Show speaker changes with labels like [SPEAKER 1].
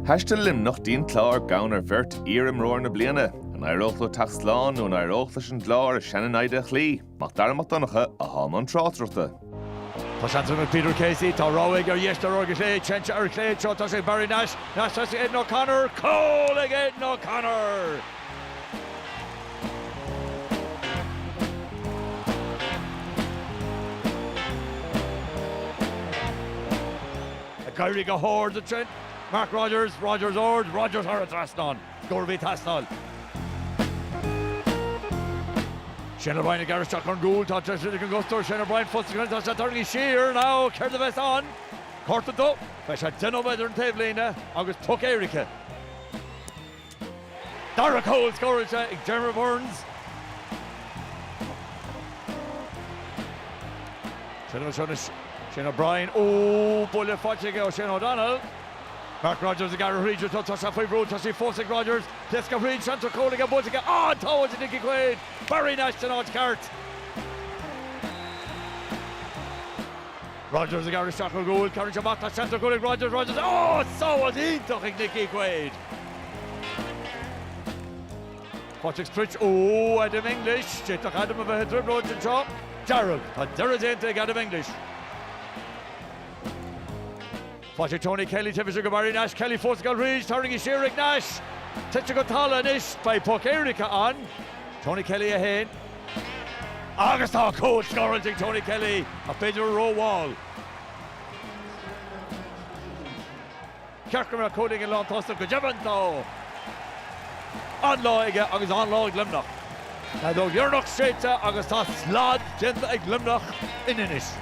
[SPEAKER 1] Heiste Limneach dín Clár gawn bhirt iarm roir na bliana, an aireochtla taxláán nó an aireochtla sin Clár a seanan aide chlí, mach darmach donacha a háman trátrachta.
[SPEAKER 2] Tá seantra na Peter Casey, tá ráig ar dhéiste ar chlé, tseinte ar chlé, seo tá sé Barry Nash, Nash tá sé Aidan O'Connor, cól ag Aidan O'Connor! A Gairy go horde the Trent, Mark Rogers, Rogers ord, Rogers har a trasnán, Gorby tasnál. Shane O'Brien a Gareth Chuck on goal, tá Tristan can go Shane O'Brien futsal tá sé turning sheer now, ceir the best on. Corta do, fe sé den over an tablína, agus tuck Erica. Dara Cole scored ag Jeremy Burns. Shane O'Brien, bullet fáilte go Shane O'Donnell. Mark Rogers a Gary Regis, tá sé five road, tá sé Fosig Rogers, let's go Reed, Santa Cole a Buaicphointí, táwas a Nicky Quaid, Barry Nash to nod cart. Rogers a Gary Shackle goal, Karen Shabata, Santa Cole Rogers, so was he tucking Nicky Quaid. Fosig Stritch, Adam English, Jitach Adam of a dribble to chop, Gerald, but there is into Adam English. Fáilte Tony Kelly, Tivish go Barry Nash, Kelly Fosgal Reach, turning his Sheerick Nash. Ticha go Tala-nish by Puck Erica on. Tony Kelly ahead. August coach scoring Tony Kelly. A Pedro row wall. Kirkham coding in long toss of Gajavanto. On Loig, August on Loig Limneach. Now, you're not straight to August Slod, Gent Limneach in Inish.